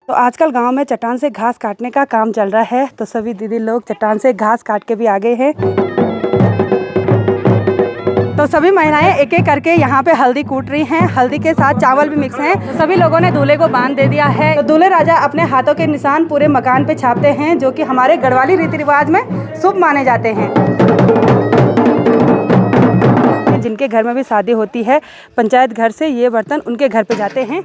तो आजकल गांव में चट्टान से घास काटने का काम चल रहा है, तो सभी दीदी लोग चट्टान से घास काट के भी आ गए हैं। तो सभी महिलाएं एक एक करके यहाँ पे हल्दी कूट रही हैं। हल्दी के साथ चावल भी मिक्स हैं। तो सभी लोगों ने दूल्हे को बांध दे दिया है। तो दूल्हे राजा अपने हाथों के निशान पूरे मकान पे छापते हैं, जो कि हमारे गढ़वाली रीति रिवाज में शुभ माने जाते हैं। जिनके घर में भी शादी होती है, पंचायत घर से ये बर्तन उनके घर पे जाते हैं।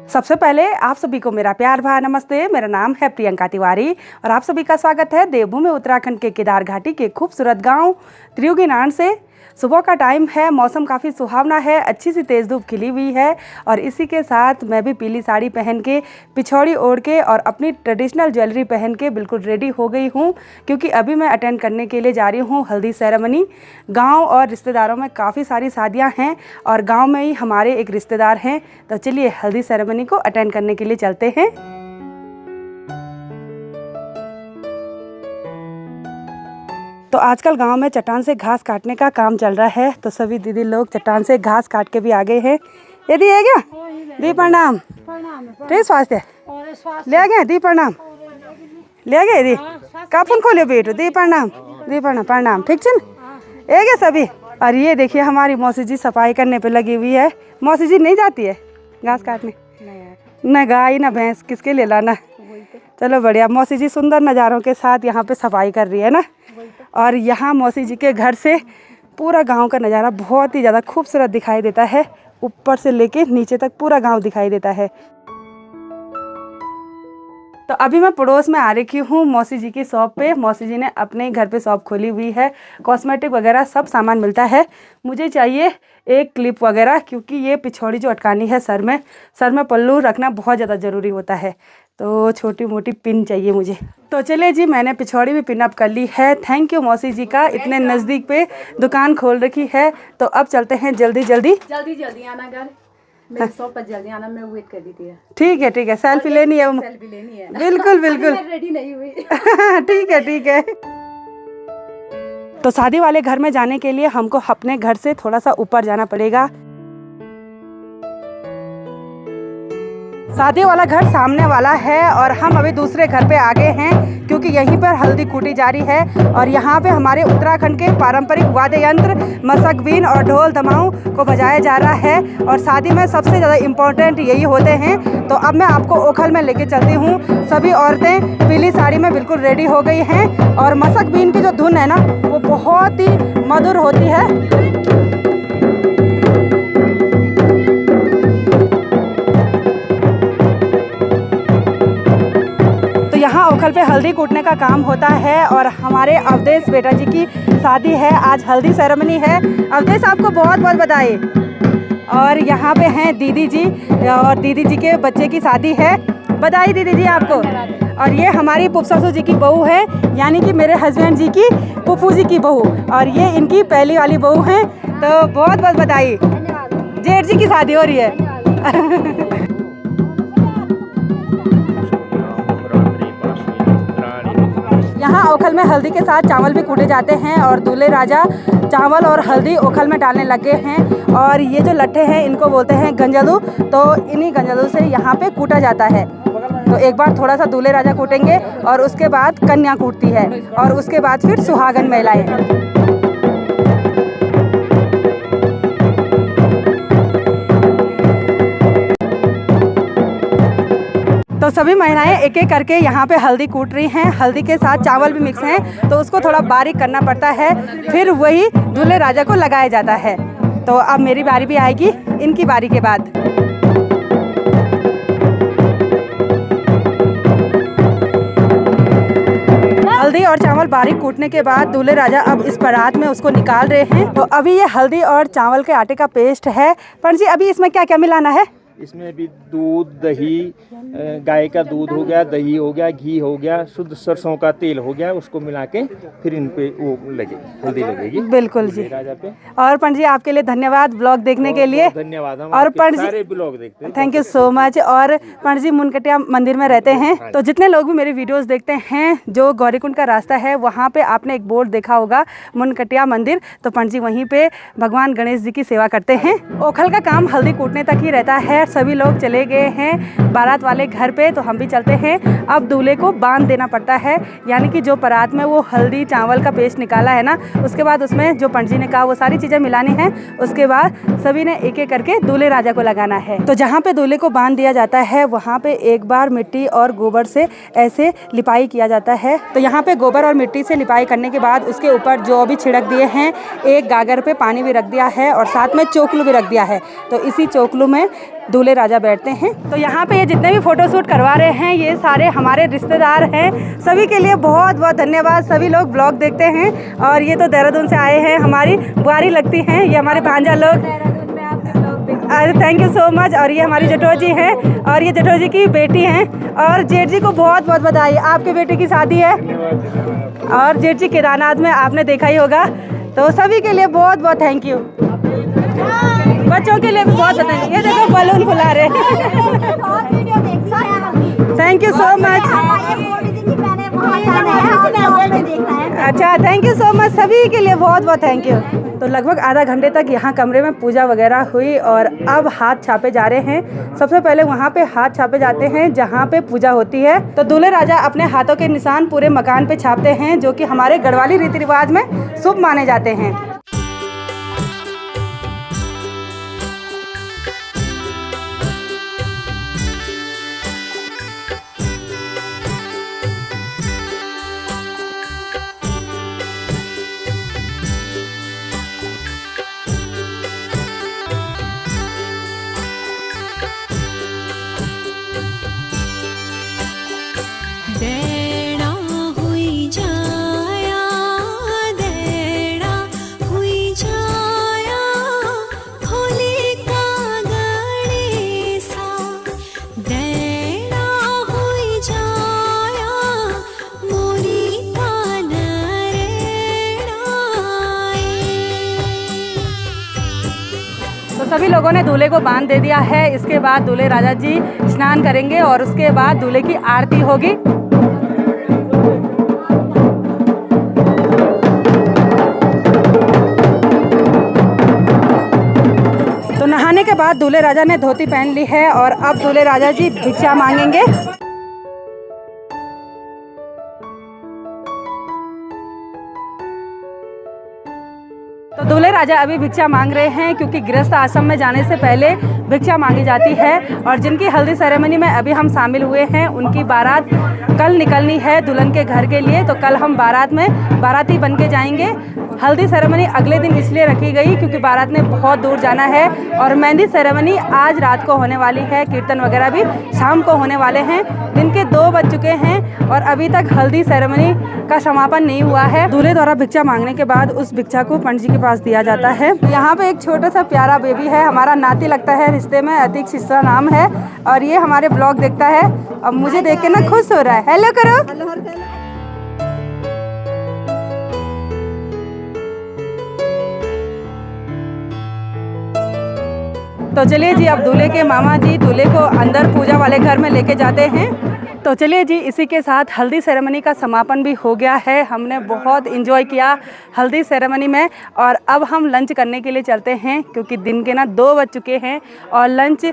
सबसे पहले आप सभी को मेरा प्यार भरा नमस्ते। मेरा नाम है प्रियंका तिवारी और आप सभी का स्वागत है देवभूमि उत्तराखंड के केदार घाटी के खूबसूरत गांव त्रियुगीनारायण से। सुबह का टाइम है, मौसम काफ़ी सुहावना है, अच्छी सी तेज़ धूप खिली हुई है और इसी के साथ मैं भी पीली साड़ी पहन के, पिछौड़ी ओढ़ के और अपनी ट्रेडिशनल ज्वेलरी पहन के बिल्कुल रेडी हो गई हूँ, क्योंकि अभी मैं अटेंड करने के लिए जा रही हूँ हल्दी सेरेमनी। गांव और रिश्तेदारों में काफ़ी सारी शादियाँ हैं और गांव में ही हमारे एक रिश्तेदार हैं। तो चलिए हल्दी सेरेमनी को अटेंड करने के लिए चलते हैं। तो आजकल गांव में चट्टान से घास काटने का काम चल रहा है, तो सभी दीदी लोग चट्टान से घास काट के भी आ गए हैं। ये दी है क्या? दी प्रणाम। ठीक स्वास्थ्य ले आ गए। दी प्रणाम ले आ गए। दी काफुन खोले बेटो। दी प्रणाम। दी प्रणाम प्रणाम। ठीक है ना? ये सभी। और ये देखिए हमारी मौसी जी सफाई करने पे लगी हुई है। मौसी जी नहीं जाती है घास काटने? न गाय न भैंस, किसके लिए लाना। चलो बढ़िया। मौसी जी सुंदर नज़ारों के साथ यहाँ पे सफाई कर रही है ना। और यहाँ मौसी जी के घर से पूरा गांव का नज़ारा बहुत ही ज़्यादा खूबसूरत दिखाई देता है। ऊपर से लेके नीचे तक पूरा गांव दिखाई देता है। तो अभी मैं पड़ोस में आ रखी हूँ मौसी जी की शॉप पे। मौसी जी ने अपने घर पे शॉप खोली हुई है, कॉस्मेटिक वगैरह सब सामान मिलता है। मुझे चाहिए एक क्लिप वगैरह, क्योंकि ये पिछौड़ी जो अटकानी है सर में पल्लू रखना बहुत ज़्यादा ज़रूरी होता है। तो छोटी मोटी पिन चाहिए मुझे। तो चलिए जी, मैंने पिछौड़ी भी पिन अप कर ली है। थैंक यू मौसी जी का, इतने नज़दीक पे दुकान खोल रखी है। तो अब चलते हैं जल्दी आना घर। मेरी शॉप पर जल्दी आना, मैं वेट कर रही थी। ठीक है। सेल्फी लेनी है? सेल्फी लेनी है। बिल्कुल मैं रेडी नहीं हुई। ठीक है। तो शादी वाले घर में जाने के लिए हमको अपने घर से थोड़ा सा ऊपर जाना पड़ेगा। शादी वाला घर सामने वाला है और हम अभी दूसरे घर पे आ गए हैं, क्योंकि यहीं पर हल्दी कूटी जा रही है। और यहाँ पे हमारे उत्तराखंड के पारंपरिक वाद्य यंत्र मसक बीन और ढोल दमाऊ को बजाया जा रहा है। और शादी में सबसे ज़्यादा इम्पोर्टेंट यही होते हैं। तो अब मैं आपको ओखल में लेके चलती हूँ। सभी औरतें पीली साड़ी में बिल्कुल रेडी हो गई हैं और मसक बीन की जो धुन है ना, वो बहुत ही मधुर होती है। यहाँ ओखल पे हल्दी कूटने का काम होता है और हमारे अवधेश बेटा जी की शादी है। आज हल्दी सेरेमनी है। अवधेश आपको बहुत बहुत बधाई। और यहाँ पे हैं दीदी जी और दीदी जी के बच्चे की शादी है। बधाई दीदी जी आपको। और ये हमारी पुप्पू जी की बहू है, यानी कि मेरे हस्बैंड जी की पुप्पू जी की बहू, और ये इनकी पहली वाली बहू हैं। तो बहुत बहुत बधाई। जेठ जी की शादी हो रही है। यहाँ ओखल में हल्दी के साथ चावल भी कूटे जाते हैं और दूल्हे राजा चावल और हल्दी ओखल में डालने लगे हैं। और ये जो लट्ठे हैं इनको बोलते हैं गंजलू। तो इन्हीं गंजलू से यहाँ पे कूटा जाता है। तो एक बार थोड़ा सा दूल्हे राजा कूटेंगे और उसके बाद कन्या कूटती है और उसके बाद फिर सुहागन महिलाएं। तो सभी महिलाएं एक एक करके यहाँ पे हल्दी कूट रही हैं। हल्दी के साथ चावल भी मिक्स हैं, तो उसको थोड़ा बारीक करना पड़ता है, फिर वही दूल्हे राजा को लगाया जाता है। तो अब मेरी बारी भी आएगी इनकी बारी के बाद। हल्दी और चावल बारीक कूटने के बाद दूल्हे राजा अब इस परात में उसको निकाल रहे हैं। तो अभी ये हल्दी और चावल के आटे का पेस्ट है। पंडित जी, अभी इसमें क्या क्या मिलाना है? इसमें भी दूध, दही, गाय का दूध हो गया, दही हो गया, घी हो गया, शुद्ध सरसों का तेल हो गया, उसको मिला के फिर इन पे वो लगेगी, हल्दी लगेगी। बिल्कुल जी। राजा पे। और पंडित जी आपके लिए धन्यवाद ब्लॉग देखने के लिए। धन्यवाद। हम और पंडित जी सारे ब्लॉग देखते हैं। Thank you so much. और पंडित जी मुनकटिया मंदिर में रहते हैं, तो जितने लोग भी मेरी वीडियोस देखते हैं, जो गौरीकुंड का रास्ता है वहाँ पे आपने एक बोर्ड देखा होगा मुनकटिया मंदिर। तो पंडित जी वहीं पे भगवान गणेश जी की सेवा करते हैं। ओखल का काम हल्दी कूटने तक ही रहता है। सभी लोग चले गए हैं बारात वाले घर पे, तो हम भी चलते हैं। अब दूल्हे को बांध देना पड़ता है, यानी कि जो बारात में वो हल्दी चावल का पेस्ट निकाला है ना, उसके बाद उसमें जो पंडित जी ने कहा वो सारी चीज़ें मिलानी है। उसके बाद सभी ने एक एक करके दूल्हे राजा को लगाना है। तो जहाँ पे दूल्हे को बांध दिया जाता है वहाँ पे एक बार मिट्टी और गोबर से ऐसे लिपाई किया जाता है। तो यहाँ पे गोबर और मिट्टी से लिपाई करने के बाद उसके ऊपर जो भी छिड़क दिए हैं, एक गागर पे पानी भी रख दिया है और साथ में चोकलू भी रख दिया है। तो इसी चोकलू में दूल्हे राजा बैठते हैं। तो यहाँ पे ये जितने भी फोटोशूट करवा रहे हैं ये सारे हमारे रिश्तेदार हैं। सभी के लिए बहुत बहुत धन्यवाद। सभी लोग ब्लॉग देखते हैं और ये तो देहरादून से आए हैं, हमारी बुआरी लगती हैं ये हमारे भांजा लोग। Thank you so much. और ये हमारी जटो जी हैं और ये जटो जी की बेटी हैं। और जेठ जी को बहुत बहुत बधाई, आपके बेटे की शादी है। और जेठ जी केदारनाथ में आपने देखा ही होगा। तो सभी के लिए बहुत बहुत थैंक यू। बच्चों के लिए भी बहुत बताएंगे। ये देखो बलून फुला रहे हैं। Thank you so much. अच्छा, थैंक यू सो मच। सभी के लिए बहुत बहुत थैंक यू। तो लगभग आधा घंटे तक यहाँ कमरे में पूजा वगैरह हुई और अब हाथ छापे जा रहे हैं। सबसे पहले वहाँ पे हाथ छापे जाते हैं जहाँ पे पूजा होती है। तो दूल्हे राजा अपने हाथों के निशान पूरे मकान पे छापते हैं, जो कि हमारे गढ़वाली रीति रिवाज में शुभ माने जाते हैं। सभी लोगों ने दूल्हे को बांध दे दिया है। इसके बाद दूल्हे राजा जी स्नान करेंगे और उसके बाद दूल्हे की आरती होगी। तो नहाने के बाद दूल्हे राजा ने धोती पहन ली है और अब दूल्हे राजा जी भिक्षा मांगेंगे। तो दूल्हे राजा अभी भिक्षा मांग रहे हैं, क्योंकि गृहस्थ आश्रम में जाने से पहले भिक्षा मांगी जाती है। और जिनकी हल्दी सेरेमनी में अभी हम शामिल हुए हैं उनकी बारात कल निकलनी है दुल्हन के घर के लिए। तो कल हम बारात में बाराती बन के जाएंगे। हल्दी सेरेमनी अगले दिन इसलिए रखी गई क्योंकि बारात ने बहुत दूर जाना है। और मेहंदी सेरेमनी आज रात को होने वाली है, कीर्तन वगैरह भी शाम को होने वाले हैं। दिन के 2 बज चुके हैं और अभी तक हल्दी सेरेमनी का समापन नहीं हुआ है। दूल्हे द्वारा भिक्षा मांगने के बाद उस भिक्षा को पंडित जी के पास दिया जाता है। यहाँ पे एक छोटा सा प्यारा बेबी है, हमारा नाती लगता है रिश्ते में, अतीक शिष्या नाम है। और ये हमारे ब्लॉग देखता है और मुझे देख के ना खुश हो रहा है। हेलो करो। तो चलिए जी, अब दूल्हे के मामा जी दूल्हे को अंदर पूजा वाले घर में लेके जाते हैं। तो चलिए जी, इसी के साथ हल्दी सेरेमनी का समापन भी हो गया है। हमने बहुत एंजॉय किया हल्दी सेरेमनी में और अब हम लंच करने के लिए चलते हैं, क्योंकि दिन के ना 2 बज चुके हैं और लंच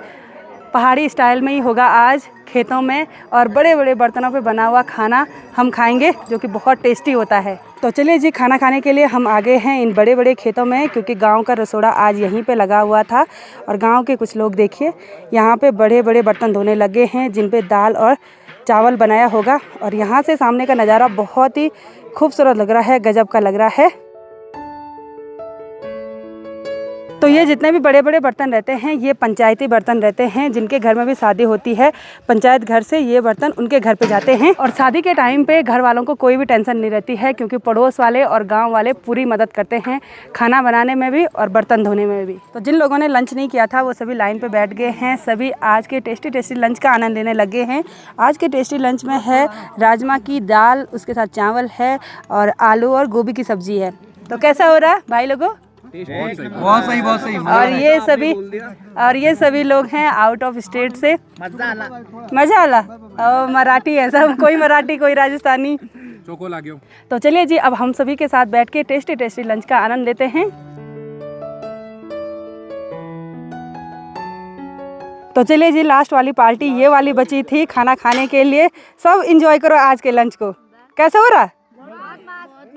पहाड़ी स्टाइल में ही होगा आज, खेतों में। और बड़े बड़े बर्तनों पे बना हुआ खाना हम खाएंगे, जो कि बहुत टेस्टी होता है। तो चलिए जी, खाना खाने के लिए हम आ गए हैं इन बड़े बड़े खेतों में, क्योंकि गांव का रसोड़ा आज यहीं पे लगा हुआ था। और गांव के कुछ लोग देखिए यहाँ पे बड़े बड़े बर्तन धोने लगे हैं, जिन पे दाल और चावल बनाया होगा। और यहाँ से सामने का नज़ारा बहुत ही खूबसूरत लग रहा है, गजब का लग रहा है। तो ये जितने भी बड़े बड़े बर्तन रहते हैं ये पंचायती बर्तन रहते हैं, जिनके घर में भी शादी होती है पंचायत घर से ये बर्तन उनके घर पे जाते हैं। और शादी के टाइम पे घर वालों को कोई भी टेंशन नहीं रहती है, क्योंकि पड़ोस वाले और गांव वाले पूरी मदद करते हैं खाना बनाने में भी और बर्तन धोने में भी। तो जिन लोगों ने लंच नहीं किया था वो सभी लाइन पर बैठ गए हैं। सभी आज के टेस्टी टेस्टी लंच का आनंद लेने लगे हैं। आज के टेस्टी लंच में है राजमा की दाल, उसके साथ चावल है और आलू और गोभी की सब्जी है। तो कैसा हो रहा है भाई लोगों? बहुत सही, बहुत सही। और ये सभी लोग हैं आउट ऑफ स्टेट से। मजा आला और मराठी है सब, कोई मराठी कोई राजस्थानी। तो चलिए जी, अब हम सभी के साथ बैठ के टेस्टी टेस्टी लंच का आनंद लेते हैं। तो चलिए जी, लास्ट वाली पार्टी ये वाली बची थी खाना खाने के लिए। सब इंजॉय करो आज के लंच को। कैसे हो रहा?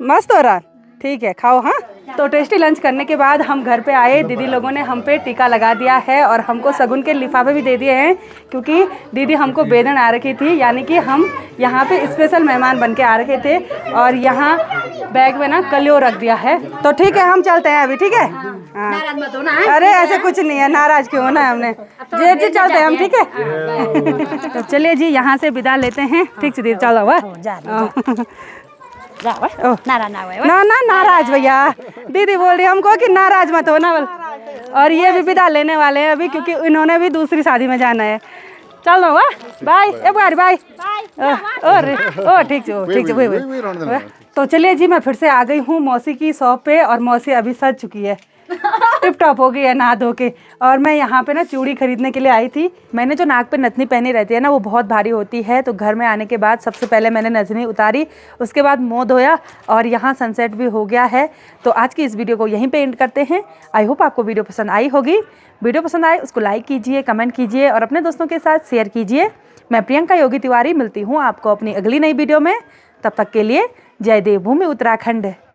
मस्त हो रहा। ठीक है, खाओ। हाँ, तो टेस्टी लंच करने के बाद हम घर पे आए। दीदी लोगों ने हम पे टीका लगा दिया है और हमको शगुन के लिफाफे भी दे दिए हैं, क्योंकि दीदी हमको बेदन आ रखी थी, यानी कि हम यहाँ पे स्पेशल मेहमान बन के आ रखे थे। और यहाँ बैग में ना कलियो रख दिया है। तो ठीक है, हम चलते हैं अभी। ठीक है, हाँ। नाराज मत होना है। अरे ऐसे कुछ नहीं है, नाराज क्यों होना है हमने। जेठ जी चलते हैं हम। ठीक है, तो चलिए जी, यहाँ से विदा लेते हैं। ठीक है दीदी, चलो। वाह, ना ना नाराज भैया, दीदी बोल रही हमको कि नाराज मत हो ना। और ये भी विदा लेने वाले हैं अभी, क्योंकि इन्होंने भी दूसरी शादी में जाना है। चलो, वाह, बाय। एक बार बाय। ओ ठीक है। तो चलिए जी, मैं फिर से आ गई हूँ मौसी की शॉप पे, और मौसी अभी सज चुकी है, टिप टॉप हो गई है नहा धो के। और मैं यहाँ पे ना चूड़ी खरीदने के लिए आई थी। मैंने जो नाक पे नथनी पहनी रहती है ना, वो बहुत भारी होती है। तो घर में आने के बाद सबसे पहले मैंने नथनी उतारी, उसके बाद मुँह धोया, और यहाँ सनसेट भी हो गया है। तो आज की इस वीडियो को यहीं पे एंड करते हैं। आई होप आपको वीडियो पसंद आई होगी। वीडियो पसंद आए उसको लाइक कीजिए, कमेंट कीजिए और अपने दोस्तों के साथ शेयर कीजिए। मैं प्रियंका योगी तिवारी मिलती हूँ आपको अपनी अगली नई वीडियो में। तब तक के लिए जय देवभूमि उत्तराखंड।